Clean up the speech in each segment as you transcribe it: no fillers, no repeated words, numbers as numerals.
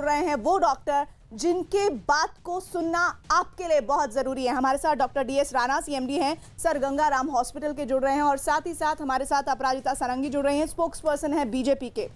जुड़ रहे हैं वो डॉक्टर जिनके बात को सुनना आपके लिए बहुत जरूरी है। हमारे साथ डॉक्टर DS राणा CMD हैं, सर गंगाराम हॉस्पिटल के जुड़ रहे हैं, और साथ ही साथ हमारे साथ अपराजिता सारंगी जुड़ रही हैं, स्पोक्स पर्सन है BJP के।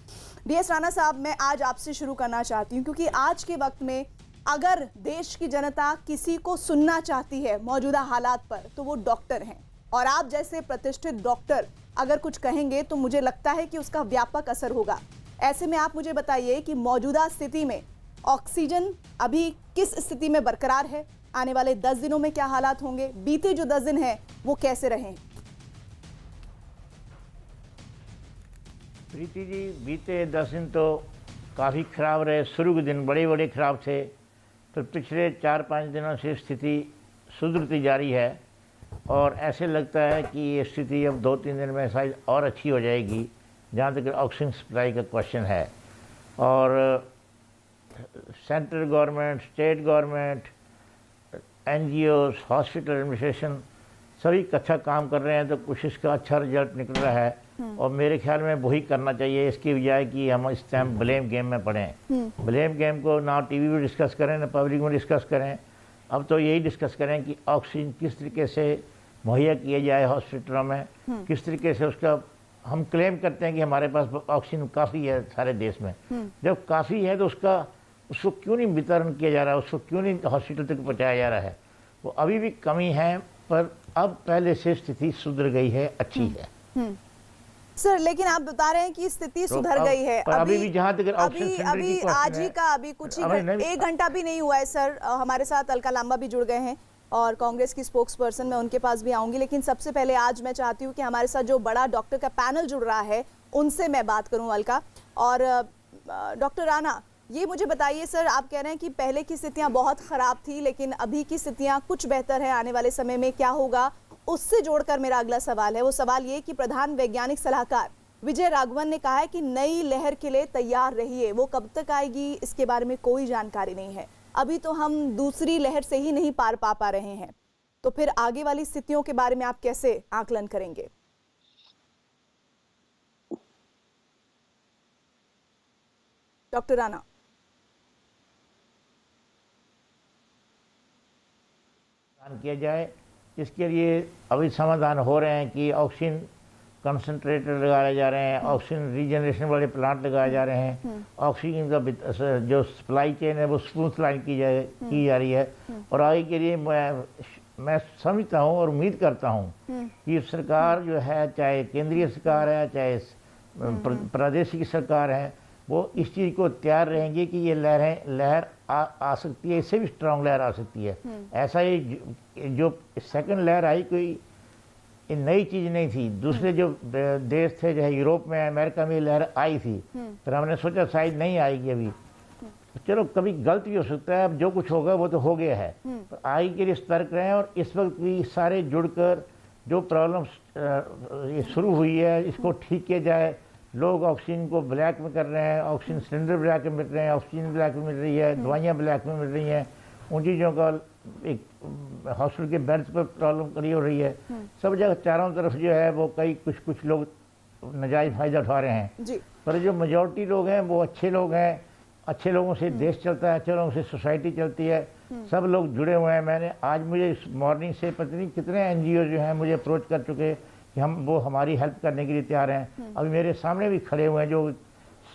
DS राणा साहब, मैं आज आपसे शुरू करना चाहती हूँ क्योंकि आज के वक्त में अगर देश की जनता किसी को सुनना चाहती है मौजूदा हालात पर तो वो डॉक्टर हैं, और आप जैसे प्रतिष्ठित डॉक्टर अगर कुछ कहेंगे तो मुझे लगता है कि उसका व्यापक असर होगा। ऐसे में आप मुझे बताइए कि मौजूदा स्थिति में ऑक्सीजन अभी किस स्थिति में बरकरार है, आने वाले 10 दिनों में क्या हालात होंगे, बीते जो 10 दिन हैं वो कैसे रहे? प्रीति जी, बीते 10 दिन तो काफ़ी खराब रहे। शुरू के दिन बड़े बड़े खराब थे, तो पिछले 4-5 दिनों से स्थिति सुधरती जा रही है और ऐसे लगता है कि ये स्थिति अब 2-3 दिन में शायद और अच्छी हो जाएगी, जहाँ तक ऑक्सीजन सप्लाई का क्वेश्चन है। और central government, state government, NGOs, hospital administration सभी अच्छा काम कर रहे हैं, तो कुछ इसका अच्छा रिजल्ट निकल रहा है। और मेरे ख्याल में वही करना चाहिए, इसकी बजाय कि हम इस टाइम ब्लेम गेम में पड़ें। ब्लेम गेम को ना टीवी में डिस्कस करें, ना पब्लिक में डिस्कस करें। अब तो यही डिस्कस करें कि ऑक्सीजन किस तरीके से मुहैया किया जाए हॉस्पिटलों में, किस तरीके से उसका हम क्लेम करते हैं कि हमारे पास ऑक्सीजन काफ़ी है सारे देश में। जब काफ़ी है तो उसको क्यों नहीं वितरण किया जा रहा है, उसको क्यों नहीं हॉस्पिटल तक पहुँचाया जा रहा है? वो अभी भी कमी है, पर अब पहले से स्थिति सुधर गई है, अच्छी है। सर, लेकिन आप बता रहे हैं कि स्थिति सुधर गई है। अभी भी जहाँ तक अभी आज ही का अभी कुछ ही 1 घंटा भी नहीं हुआ है सर। हमारे साथ अलका लांबा भी जुड़ गए हैं और कांग्रेस की स्पोक्स पर्सन, मैं उनके पास भी आऊंगी, लेकिन सबसे पहले आज मैं चाहती हूँ कि हमारे साथ जो बड़ा डॉक्टर का पैनल जुड़ रहा है उनसे मैं बात करूँ, अलका और डॉक्टर राणा। ये मुझे बताइए सर, आप कह रहे हैं कि पहले की स्थितियां बहुत खराब थी लेकिन अभी की स्थितियां कुछ बेहतर है, आने वाले समय में क्या होगा? उससे जोड़कर मेरा अगला सवाल है, वो सवाल ये कि प्रधान वैज्ञानिक सलाहकार विजय राघवन ने कहा है कि नई लहर के लिए तैयार रहिए। वो कब तक आएगी इसके बारे में कोई जानकारी नहीं है। अभी तो हम दूसरी लहर से ही नहीं पार पा रहे हैं, तो फिर आगे वाली स्थितियों के बारे में आप कैसे आकलन करेंगे? डॉक्टर राणा। किया जाए, इसके लिए अभी समाधान हो रहे हैं कि ऑक्सीजन कंसंट्रेटर लगाए जा रहे हैं, ऑक्सीजन रीजनरेशन वाले प्लांट लगाए जा रहे हैं, ऑक्सीजन का जो सप्लाई चेन है वो स्मूथ लाइन की जा रही है। और आगे के लिए मैं समझता हूँ और उम्मीद करता हूँ कि सरकार जो है, चाहे केंद्रीय सरकार है चाहे प्रादेशिक सरकार है, वो इस चीज़ को तैयार रहेंगे कि ये लहर आ सकती है, इससे भी स्ट्रांग लहर आ सकती है। ऐसा ही जो सेकंड लहर आई कोई नई चीज़ नहीं थी। दूसरे जो देश थे, चाहे यूरोप में, अमेरिका में लहर आई थी, पर हमने सोचा शायद नहीं आएगी अभी। चलो कभी गलत भी हो सकता है, अब जो कुछ होगा वो तो हो गया है, पर आगे के लिए सतर्क रहें। और इस वक्त भी सारे जुड़कर जो प्रॉब्लम ये शुरू हुई है इसको ठीक किया जाए। लोग ऑक्सीजन को ब्लैक में कर रहे हैं, ऑक्सीजन सिलेंडर ब्लैक में मिल रहे हैं, ऑक्सीजन ब्लैक में मिल रही है, दवाइयाँ ब्लैक में मिल रही हैं, उन चीज़ों का एक हॉस्पिटल के बेड्स पर प्रॉब्लम करी हो रही है। सब जगह चारों तरफ जो है वो कुछ लोग नाजायज़ फ़ायदा उठा रहे हैं जी। पर जो मेजॉरिटी लोग हैं वो अच्छे लोग हैं, अच्छे लोगों से देश चलता है, अच्छे लोगों से सोसाइटी चलती है, सब लोग जुड़े हुए हैं। मैंने आज मुझे इस मॉर्निंग से पता नहीं कितने NGO जो हैं मुझे अप्रोच कर चुके कि वो हमारी हेल्प करने के लिए तैयार हैं। अभी मेरे सामने भी खड़े हुए हैं जो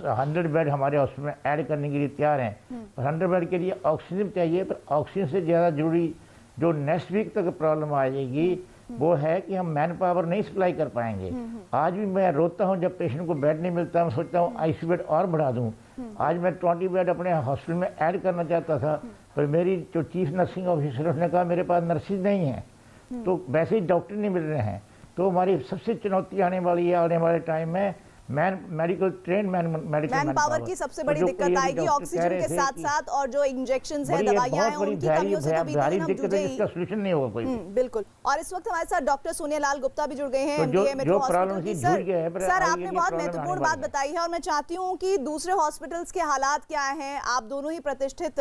100 बेड हमारे हॉस्पिटल में ऐड करने के लिए तैयार हैं। पर 100 बेड के लिए ऑक्सीजन चाहिए, पर ऑक्सीजन से ज़्यादा जरूरी जो नेक्स्ट वीक तक प्रॉब्लम आ जाएगी वो है कि हम मैन पावर नहीं सप्लाई कर पाएंगे। आज भी मैं रोता हूँ जब पेशेंट को बेड नहीं मिलता, मैं सोचता हूँ ICU बेड और बढ़ा दूँ। आज मैं 20 बेड अपने हॉस्पिटल में ऐड करना चाहता था, पर मेरी जो चीफ नर्सिंग ऑफिसर उसने कहा मेरे पास नर्सिस नहीं है, तो वैसे ही डॉक्टर नहीं मिल रहे हैं। तो हमारी सबसे चुनौती आने वाली है, आने वाले टाइम में मेडिकल मैन पावर की सबसे बड़ी दिक्कत आएगी ऑक्सीजन के साथ साथ, और जो इंजेक्शंस हैं, दवाइयां हैं, उनकी कमियों से तो बीते दिन हम जूझे ही। इसका सॉल्यूशन नहीं होगा कोई। बिल्कुल। और इस वक्त हमारे साथ डॉक्टर सोनिया लाल गुप्ता भी जुड़ गए हैं, MDA मेट्रो हॉस्पिटल की। सर, आपने बहुत महत्वपूर्ण बात बताई है और मैं चाहती हूँ कि दूसरे हॉस्पिटल्स के हालात क्या हैं, आप दोनों ही प्रतिष्ठित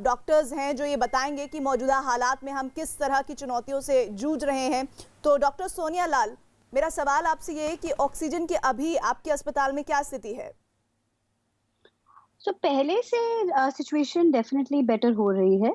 डॉक्टर्स हैं जो ये बताएंगे कि मौजूदा हालात में हम किस तरह की चुनौतियों से जूझ रहे हैं। तो डॉक्टर सोनिया लाल, मेरा सवाल आपसे ये है कि ऑक्सीजन की अभी आपके अस्पताल में क्या स्थिति है? सो पहले से सिचुएशन डेफिनेटली बेटर हो रही है।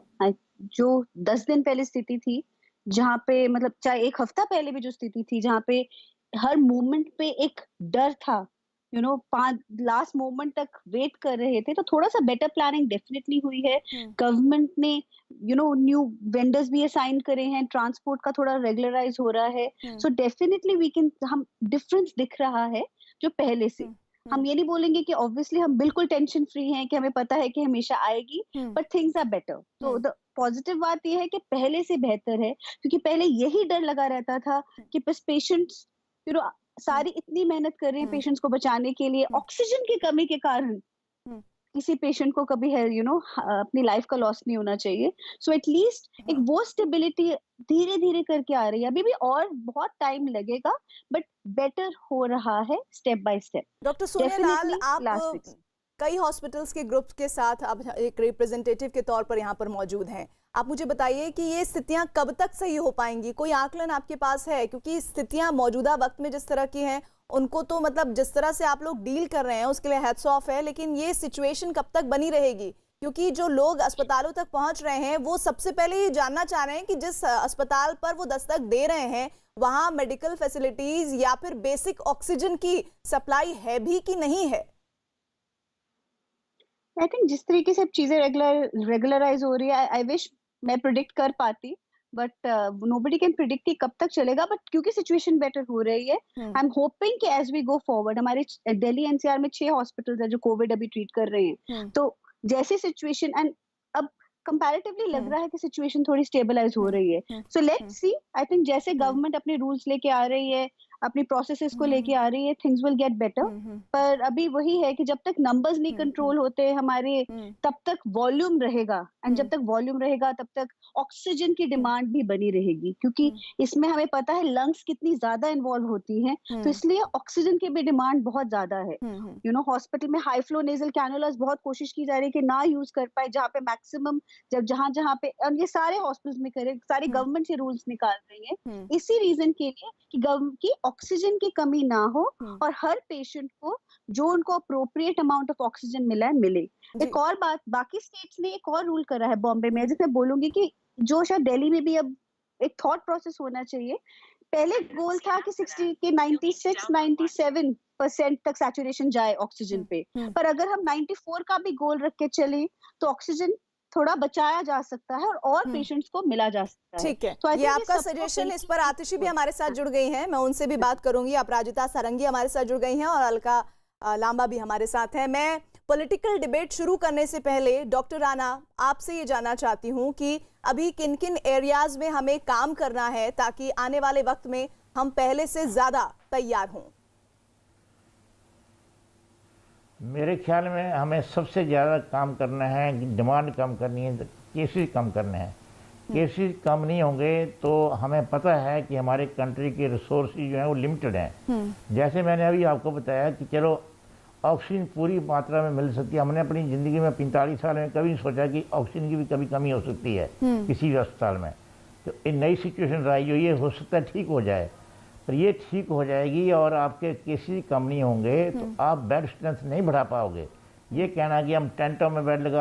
जो 10 दिन पहले स्थिति थी, जहाँ पे मतलब चाहे 1 हफ्ता पहले भी जो स्थिति थी, जहाँ पे हर मोमेंट पे एक डर था, 5 लास्ट मोमेंट तक वेट कर रहे थे, तो थोड़ा-सा बेटर प्लानिंग डेफिनेटली हुई है। गवर्नमेंट ने न्यू वेंडर्स भी असाइन करे हैं, ट्रांसपोर्ट का थोड़ा रेगुलराइज़ हो रहा है। सो डेफिनेटली वी कैन हम डिफरेंस दिख रहा है जो पहले से। हम ये नहीं बोलेंगे कि ऑब्वियसली हम बिल्कुल टेंशन फ्री हैं कि हमें पता है कि हमेशा आएगी, बट थिंग्स आर बेटर। तो द पॉजिटिव बात ये है कि पहले से बेहतर है, क्योंकि पहले यही डर लगा रहता था कि बस पेशेंट्स सारी इतनी मेहनत कर रहे हैं पेशेंट्स को बचाने के लिए, ऑक्सीजन की कमी के कारण किसी पेशेंट को कभी है अपनी लाइफ का लॉस नहीं होना चाहिए। सो एटलीस्ट एक वो स्टेबिलिटी धीरे धीरे करके आ रही है। अभी भी और बहुत टाइम लगेगा, बट बेटर हो रहा है step by step. Doctor Sonia Lal, आप कई हॉस्पिटल्स के ग्रुप के साथ अब एक रिप्रेजेंटेटिव के तौर पर यहाँ पर मौजूद हैं। आप मुझे बताइए कि ये स्थितियां कब तक सही हो पाएंगी? कोई आकलन आपके पास है? क्योंकि स्थितियां मौजूदा वक्त में जिस तरह की हैं, उनको तो मतलब जिस तरह से आप लोग डील कर रहे हैं उसके लिए हैट्स ऑफ है, लेकिन ये सिचुएशन कब तक बनी रहेगी? क्योंकि जो लोग अस्पतालों तक पहुंच रहे हैं वो सबसे पहले ये जानना चाह रहे हैं कि जिस अस्पताल पर वो दस्तक दे रहे हैं वहां मेडिकल फैसिलिटीज या फिर बेसिक ऑक्सीजन की सप्लाई है भी कि नहीं है। आई थिंक जिस तरीके से अब चीजें रेगुलराइज हो रही है, आई विश मैं प्रिडिक्ट कर पाती, बट नोबडी कैन प्रिडिक्ट कि कब तक चलेगा। बट क्योंकि सिचुएशन बेटर हो रही है, आई एम होपिंग कि एज वी गो फॉरवर्ड, हमारे दिल्ली एनसीआर में 6 हॉस्पिटल्स है जो कोविड अभी ट्रीट कर रहे हैं। तो जैसे सिचुएशन एंड अब कंपैरेटिवली लग रहा है कि सिचुएशन थोड़ी स्टेबलाइज हो रही है। So let's see, I think जैसे गवर्नमेंट अपने रूल्स लेके आ रही है, अपनी प्रोसेसेस को लेके आ रही है, थिंग्स विल गेट बेटर। पर अभी वही है कि जब तक नंबर्स नहीं कंट्रोल होते हमारे, तब तक वॉल्यूम रहेगा, एंड जब तक वॉल्यूम रहेगा तब तक ऑक्सीजन की डिमांड भी बनी रहेगी, क्योंकि इसमें हमें पता है लंग्स कितनी ज्यादा इन्वॉल्व होती हैं, तो इसलिए ऑक्सीजन की भी डिमांड बहुत ज्यादा है। हॉस्पिटल में हाई फ्लो नेजल कैनुलास बहुत कोशिश की जा रही है कि ना यूज कर पाए, जहाँ पे मैक्सिमम, जहाँ पे, और ये सारे हॉस्पिटल्स में करे, सारी गवर्नमेंट से रूल्स निकाल रही है इसी रीजन के लिए कि ऑक्सीजन की कमी ना हो और हर पेशेंट को जो उनको अप्रोप्रिएट अमाउंट ऑफ ऑक्सीजन मिले। एक और बात, बाकी स्टेट्स ने एक और रूल करा है बॉम्बे में, जिसमें बोलूंगी कि जो शायद दिल्ली में भी अब एक थॉट प्रोसेस होना चाहिए। पहले गोल था कि 96-97% तक सैचुरेशन जाए ऑक्सीजन पे, पर अगर हम 94 का भी गोल रख के चले तो ऑक्सीजन थोड़ा बचाया जा सकता है और पेशेंट्स को मिला जा सकता है। ठीक है, तो ये आपका सजेशन। इस पर आतिशी भी हमारे साथ जुड़ गई हैं, मैं उनसे भी बात करूंगी। अपराजिता सारंगी हमारे साथ जुड़ गई हैं और अलका लांबा भी हमारे साथ है। मैं पॉलिटिकल डिबेट शुरू करने से पहले डॉक्टर राणा आपसे ये जानना चाहती हूँ कि अभी किन किन एरियाज में हमें काम करना है ताकि आने वाले वक्त में हम पहले से ज्यादा तैयार हों। मेरे ख्याल में हमें सबसे ज़्यादा काम करना है, डिमांड कम करनी है, केसेस कम करने हैं। केसेस कम नहीं होंगे तो हमें पता है कि हमारे कंट्री के रिसोर्सेज जो हैं वो लिमिटेड हैं। जैसे मैंने अभी आपको बताया कि चलो ऑक्सीजन पूरी मात्रा में मिल सकती है, हमने अपनी ज़िंदगी में 45 साल में कभी नहीं सोचा कि ऑक्सीजन की भी कभी कमी हो सकती है किसी भी अस्पताल में। तो एक नई सिचुएशन आई हुई है, हो सकता है ठीक हो जाए, पर ये ठीक हो जाएगी और आपके केसेस कम नहीं होंगे तो आप बेड स्ट्रेंथ नहीं बढ़ा पाओगे। ये कहना कि हम टेंटों में बेड लगा